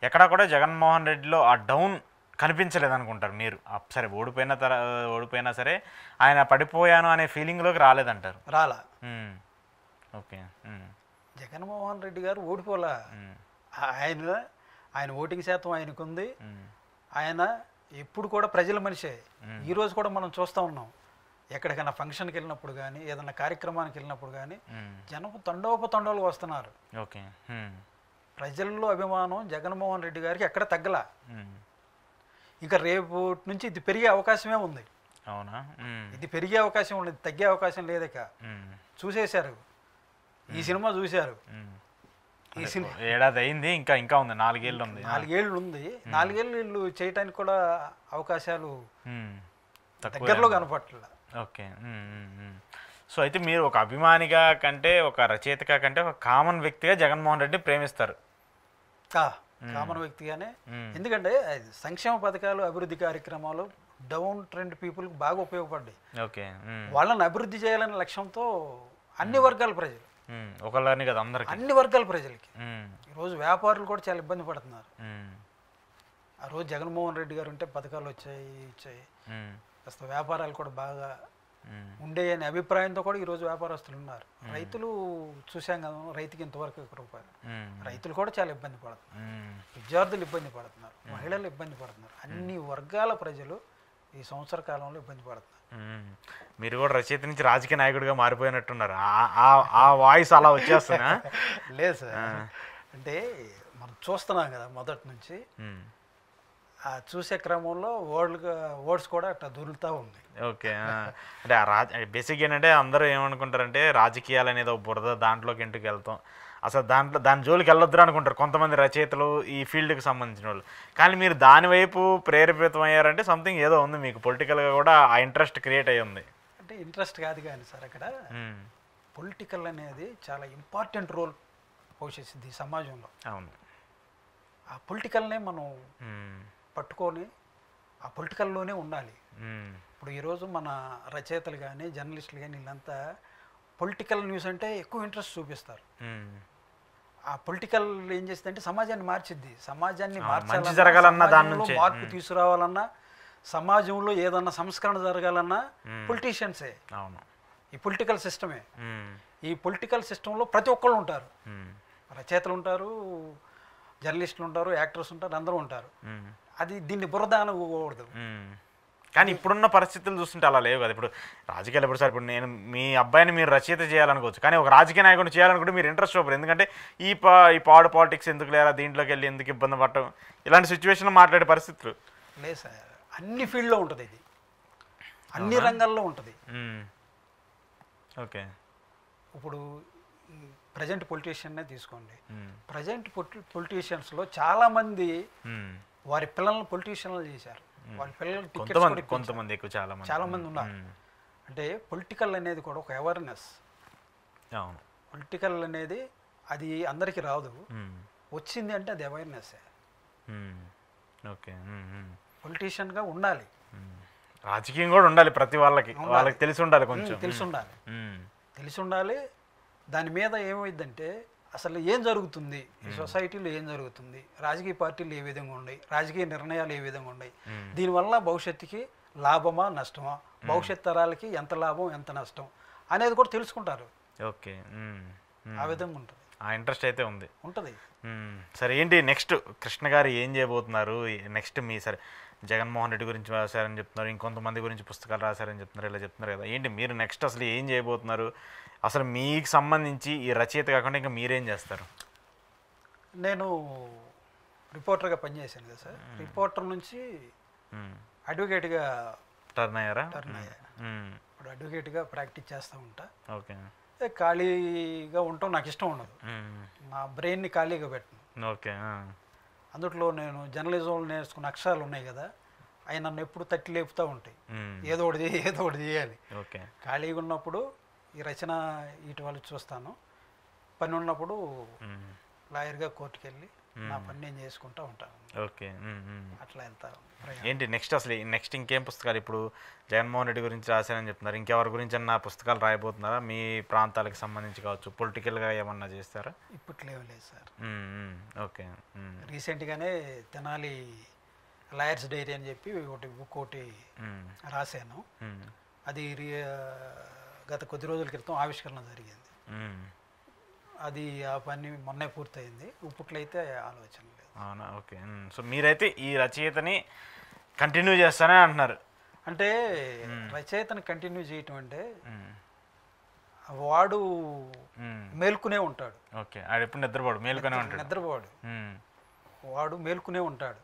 ఎక్కడా కూడా జగన్మోహన్ రెడ్డిలో ఆ డౌన్ కనిపించలేదనుకుంటారు మీరు. సరే ఓడిపోయినా సరే ఆయన పడిపోయాను అనే ఫీలింగ్లోకి రాలేదంటారు. రాలా. ఓకే. జగన్మోహన్ రెడ్డి గారు ఓడిపోలా. ఆయన ఆయన ఓటింగ్ శాతం ఆయనకుంది. ఆయన ఎప్పుడు కూడా ప్రజల మనిషే. ఈరోజు కూడా మనం చూస్తూ ఉన్నాం, ఎక్కడికైనా ఫంక్షన్కి వెళ్ళినప్పుడు కానీ ఏదైనా కార్యక్రమానికి వెళ్ళినప్పుడు కానీ జనం తండోపతండాలు వస్తున్నారు. ఓకే. ప్రజల్లో అభిమానం జగన్మోహన్ రెడ్డి గారికి ఎక్కడ తగ్గలా. ఇంకా రేపు నుంచి ఇది పెరిగే అవకాశమే ఉంది. అవునా? ఇది పెరిగే అవకాశం ఉండదు, తగ్గే అవకాశం లేదక. చూసేశారు, ఈ సినిమా చూశారు. ఈ సినిమా ఏడాది అయింది, ఇంకా ఇంకా ఉంది, 4 ఏళ్ళు ఉంది. 4 ఏళ్ళు ఉంది. 4 ఏళ్ళు వీళ్ళు చేయటానికి కూడా అవకాశాలు దగ్గరలో కనపట్ల. ఓకే. సో అయితే మీరు ఒక అభిమానిగా కంటే, ఒక రచయితగా కంటే, ఒక కామన్ వ్యక్తిగా జగన్మోహన్ రెడ్డి ప్రేమిస్తారు. కామన్ వ్యక్తిగానే. ఎందుకంటే సంక్షేమ పథకాలు, అభివృద్ధి కార్యక్రమాలు డౌన్ ట్రెండ్ పీపుల్కి బాగా ఉపయోగపడ్డాయి. ఓకే. వాళ్ళని అభివృద్ధి చేయాలనే లక్ష్యంతో అన్ని వర్గాల ప్రజలు, ఒకళ్ళని కదా అందరికి, అన్ని వర్గాల ప్రజలకి. ఈరోజు వ్యాపారులు కూడా చాలా ఇబ్బంది పడుతున్నారు. ఆ రోజు జగన్మోహన్ రెడ్డి గారు ఉంటే పథకాలు వచ్చాయి, కాస్త వ్యాపారాలు కూడా బాగా ఉండే అనే అభిప్రాయంతో కూడా ఈరోజు వ్యాపారస్తులు ఉన్నారు. రైతులు చూసాం కదా, రైతుకి ఇంతవరకు 1 రూపాయలు. రైతులు కూడా చాలా ఇబ్బంది పడుతున్నారు, విద్యార్థులు ఇబ్బంది పడుతున్నారు, మహిళలు ఇబ్బంది పడుతున్నారు. అన్ని వర్గాల ప్రజలు ఈ సంవత్సర కాలంలో ఇబ్బంది పడుతున్నారు. మీరు కూడా రచయిత నుంచి రాజకీయ నాయకుడిగా మారిపోయినట్టున్నారు. ఆ వాయిస్ అలా వచ్చేస్తున్నా? లేదు సార్, అంటే మనం చూస్తున్నాం కదా మొదటి నుంచి. ఆ చూసే క్రమంలో వర్డ్స్ కూడా అట్లా దొరుకుతూ ఉంది. ఓకే. అంటే బేసిక్ ఏంటంటే అందరూ ఏమనుకుంటారంటే రాజకీయాలు అనేది ఒక బురద, దాంట్లోకి ఇంటికి వెళ్తాం, అసలు దాని జోలికి వెళ్ళొద్దురు అనుకుంటారు కొంతమంది రచయితలు, ఈ ఫీల్డ్కి సంబంధించిన వాళ్ళు. కానీ మీరు దాని వైపు ప్రేరేపితం అయ్యారంటే సంథింగ్ ఏదో ఉంది మీకు, పొలిటికల్గా కూడా ఆ ఇంట్రెస్ట్ క్రియేట్ అయ్యి ఉంది. అంటే ఇంట్రెస్ట్ కాదు కానీ సార్, అక్కడ పొలిటికల్ అనేది చాలా ఇంపార్టెంట్ రోల్ పోషిస్తుంది ఈ సమాజంలో. అవును. ఆ పొలిటికల్నే మనం పట్టుకొని ఆ పొలిటికల్లోనే ఉండాలి. ఇప్పుడు ఈరోజు మన రచయితలు కానీ జర్నలిస్టులు కానీ వీళ్ళంతా పొలిటికల్ న్యూస్ అంటే ఎక్కువ ఇంట్రెస్ట్ చూపిస్తారు. ఆ పొలిటికల్ ఏం చేస్తుంది అంటే సమాజాన్ని మార్చిద్ది. సమాజాన్ని మార్చాలన్నా, మార్పు తీసుకురావాలన్నా, సమాజంలో ఏదన్నా సంస్కరణ జరగాలన్నా పొలిటీషియన్సే. అవును. ఈ పొలిటికల్ సిస్టమే. ఈ పొలిటికల్ సిస్టంలో ప్రతి ఒక్కళ్ళు ఉంటారు. రచయితలు ఉంటారు, జర్నలిస్టులు ఉంటారు, యాక్టర్స్ ఉంటారు, అందరూ ఉంటారు. అది దీన్ని బురద అనకూడదు. కానీ ఇప్పుడున్న పరిస్థితులు చూస్తుంటే అలా లేవు కదా. ఇప్పుడు రాజకీయాలు ఇప్పుడు సార్, ఇప్పుడు నేను మీ అబ్బాయిని మీరు రచయిత చేయాలనుకోవచ్చు, కానీ ఒక రాజకీయ నాయకుడిని చేయాలనుకుంటే మీరు ఇంట్రెస్ట్ చూపరు. ఎందుకంటే ఈ పాడు పాలిటిక్స్ ఎందుకు లేదా, దీంట్లోకి వెళ్ళి ఎందుకు ఇబ్బంది పడటం, ఇలాంటి సిచ్యువేషన్లో మాట్లాడే పరిస్థితులు లేదు సార్. అన్ని ఫీల్డ్లో ఉంటుంది ఇది, అన్ని రంగాల్లో ఉంటుంది. ఓకే. ఇప్పుడు ప్రజెంట్ పొలిటీషియన్నే తీసుకోండి. ప్రజెంట్ పొలిటీషియన్స్లో చాలామంది వారి పిల్లలను పొలిటీషియన్లు చేశారు. వాళ్ళ పిల్లలు కొంతమంది ఎక్కువ చాలా మంది ఉన్నారు. అంటే పొలిటికల్ అనేది కూడా ఒక అవేర్నెస్. అవును. పొలిటికల్ అనేది అది అందరికీ రాదు, వచ్చింది అంటే అది అవేర్నెస్. ఓకే. పొలిటీషియన్గా ఉండాలి, రాజకీయం కూడా ఉండాలి, ప్రతి వాళ్ళకి తెలిసి ఉండాలి, కొంచెం తెలిసి ఉండాలి. దాని మీద ఏమైందంటే అసలు ఏం జరుగుతుంది, ఈ సొసైటీలో ఏం జరుగుతుంది, రాజకీయ పార్టీలు ఏ విధంగా ఉన్నాయి, రాజకీయ నిర్ణయాలు ఏ విధంగా ఉన్నాయి, దీనివల్ల భవిష్యత్తుకి లాభమా నష్టమా, భవిష్యత్ తరాలకి ఎంత లాభం ఎంత నష్టం అనేది కూడా తెలుసుకుంటారు. ఓకే. ఆ విధంగా ఉంటుంది. ఆ ఇంట్రెస్ట్ అయితే ఉంటుంది. సరే, ఏంటి నెక్స్ట్ కృష్ణ గారు ఏం చేయబోతున్నారు నెక్స్ట్? సరే, జగన్మోహన్ రెడ్డి గురించి రాశారని చెప్తున్నారు, ఇంకొంతమంది గురించి పుస్తకాలు రాశారని చెప్తున్నారు, ఇలా చెప్తున్నారు కదా. ఏంటి మీరు నెక్స్ట్ అసలు ఏం చేయబోతున్నారు? అసలు మీకు సంబంధించి ఈ రచయిత కాకుండా ఇంకా మీరేం చేస్తారు? నేను రిపోర్టర్గా పనిచేశాను కదా సార్. రిపోర్టర్ నుంచి అడ్వకేట్గా టర్న్ అయ్యా. ఇప్పుడు అడ్వకేట్గా ప్రాక్టీస్ చేస్తూ ఉంటా. ఓకే. ఖాళీగా ఉండటం నాకు ఇష్టం ఉండదు, నా బ్రెయిన్ని ఖాళీగా పెట్టను. ఓకే. అందుట్లో నేను జర్నలిజంలో నేర్చుకున్న అక్షరాలు ఉన్నాయి కదా, అవి నన్ను ఎప్పుడు తట్టి లేపుతూ ఉంటాయి, ఏదో ఒకటి చేయాలి. ఓకే. ఖాళీగా ఉన్నప్పుడు ఈ రచన ఇటు వాళ్ళు చూస్తాను, పని ఉన్నప్పుడు లాయర్గా కోర్టుకు వెళ్ళి నా పని నేను చేసుకుంటూ ఉంటాను. ఓకే. అట్లా వెళ్తా. ఏంటి నెక్స్ట్ అసలు నెక్స్ట్ ఇంకేం పుస్తకాలు? ఇప్పుడు జగన్మోహన్ రెడ్డి గురించి రాశారని చెప్తున్నారు, ఇంకెవరి గురించి అన్న పుస్తకాలు రాయబోతున్నారా? మీ ప్రాంతాలకు సంబంధించి కావచ్చు, పొలిటికల్గా ఏమన్నా చేస్తారా? ఇప్పట్లో లేదు సార్. ఓకే. రీసెంట్గానే తెనాలి లాయర్స్ డైరీ అని చెప్పి ఒకటి బుక్ ఒకటి రాశాను. అది గత కొద్ది రోజుల క్రితం ఆవిష్కరణ జరిగింది. అది ఆ పని మొన్నే పూర్తయింది. ఇప్పట్లో అయితే ఆలోచన లేదు. అవునా? ఓకే. సో మీరైతే ఈ రచయితని కంటిన్యూ చేస్తానే అంటున్నారు. అంటే రచయితని కంటిన్యూ చేయటం అంటే వాడు మేల్కునే ఉంటాడు. ఓకే. ఆడు ఎప్పుడు నిద్రపోడు, మేల్కొనే ఉంటాడు. నిద్రపోడు, వాడు మేల్కునే ఉంటాడు.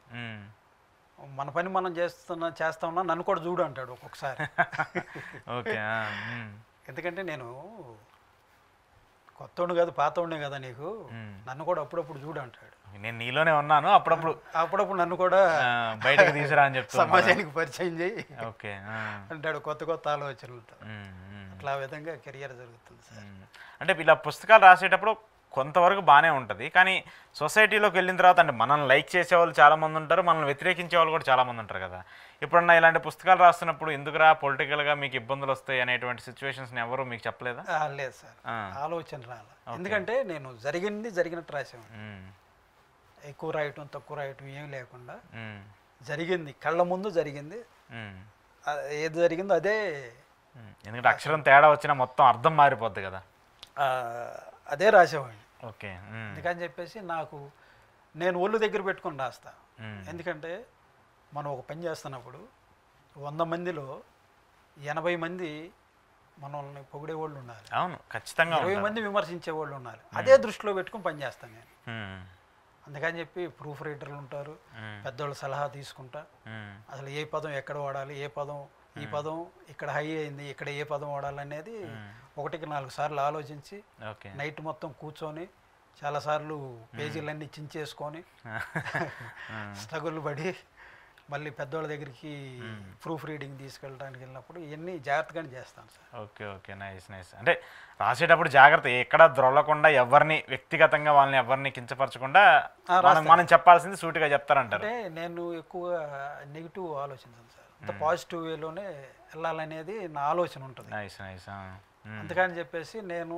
మన పని మనం చేస్తా ఉన్నా నన్ను కూడా చూడు అంటాడు ఒక్కొక్కసారి. ఓకే. ఎందుకంటే నేను కొత్తోడు కాదు, పాతోడే కదా నీకు, నన్ను కూడా అప్పుడప్పుడు చూడు అంటాడు. నేను నీలోనే ఉన్నాను, అప్పుడప్పుడు నన్ను కూడా బయటకు తీసుకురా అని చెప్తా, సమాజానికి పరిచయం చేయి ఓకే అంటాడు కొత్త ఆలోచనలతో. అట్లా విధంగా కెరియర్ జరుగుతుంది సార్. అంటే ఇలా పుస్తకాలు రాసేటప్పుడు కొంతవరకు బాగానే ఉంటుంది, కానీ సొసైటీలోకి వెళ్ళిన తర్వాత అంటే మనల్ని లైక్ చేసేవాళ్ళు చాలామంది ఉంటారు, మనల్ని వ్యతిరేకించే వాళ్ళు కూడా చాలామంది ఉంటారు కదా. ఇప్పుడన్నా ఇలాంటి పుస్తకాలు రాస్తున్నప్పుడు ఎందుకురా పొలిటికల్గా మీకు ఇబ్బందులు వస్తాయి అనేటువంటి సిచ్యువేషన్స్ని ఎవరు మీకు చెప్పలేదా? లేదు సార్, ఆలోచన రాలే. ఎందుకంటే నేను జరిగినట్టు రాసేవాడిని. ఎక్కువ రాయటం తక్కువ రాయటం ఏం లేకుండా జరిగింది, కళ్ళ ముందు జరిగింది, ఏది జరిగిందో అదే. ఎందుకంటే అక్షరం తేడా వచ్చినా మొత్తం అర్థం మారిపోద్ది కదా, అదే రాసేవాడిని. ఓకే. అందుకని చెప్పేసి నేను ఒళ్ళు దగ్గర పెట్టుకొని రాస్తా. ఎందుకంటే మనం ఒక పని చేస్తున్నప్పుడు 100 మందిలో 80 మంది మనల్ని పొగిడే వాళ్ళు ఉండాలి. అవును, ఖచ్చితంగా. 20 మంది విమర్శించే వాళ్ళు ఉండాలి. అదే దృష్టిలో పెట్టుకుని పని చేస్తాను నేను. అందుకని చెప్పి ప్రూఫ్ రైటర్లు ఉంటారు, పెద్దోళ్ళ సలహా తీసుకుంటా. అసలు ఏ పదం ఎక్కడ వాడాలి, ఏ పదం ఈ పదం ఇక్కడ హై అయింది, ఇక్కడ ఏ పదం వాడాలనేది 1-4 సార్లు ఆలోచించి నైట్ మొత్తం కూర్చొని చాలాసార్లు పేజీలన్నీ చించేసుకొని స్ట్రగుల్ పడి మళ్ళీ పెద్దోళ్ళ దగ్గరికి ప్రూఫ్ రీడింగ్ తీసుకెళ్ళడానికి వెళ్ళినప్పుడు ఇవన్నీ జాగ్రత్తగానే చేస్తాను సార్. ఓకే. నైస్. అంటే రాసేటప్పుడు జాగ్రత్త, ఎక్కడ ద్రొల్లకుండా ఎవరిని వ్యక్తిగతంగా వాళ్ళని ఎవరిని కించపరచకుండా మనం చెప్పాల్సింది సూటిగా చెప్తారంటారు. అంటే నేను ఎక్కువగా నెగిటివ్ ఆలోచించాను సార్, అంత పాజిటివ్ వేలోనే వెళ్ళాలనేది నా ఆలోచన ఉంటుంది. అందుకని చెప్పేసి నేను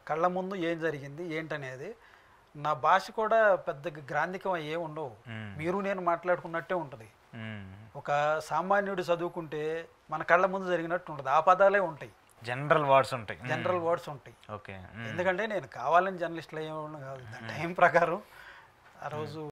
కళ్ళ ముందు ఏం జరిగింది ఏంటనేది, నా భాష కూడా పెద్ద గ్రాంధికం ఏం ఉండవు, మీరు నేను మాట్లాడుకున్నట్టే ఉంటుంది. ఒక సామాన్యుడు చదువుకుంటే మన కళ్ళ ముందు జరిగినట్టు ఉంటుంది, ఆ పదాలే ఉంటాయి, జనరల్ వర్డ్స్ ఉంటాయి. ఎందుకంటే నేను కావాలని జర్నలిస్టులు అయ్యేవాళ్ళు కాదు, టైం ప్రకారం ఆ రోజు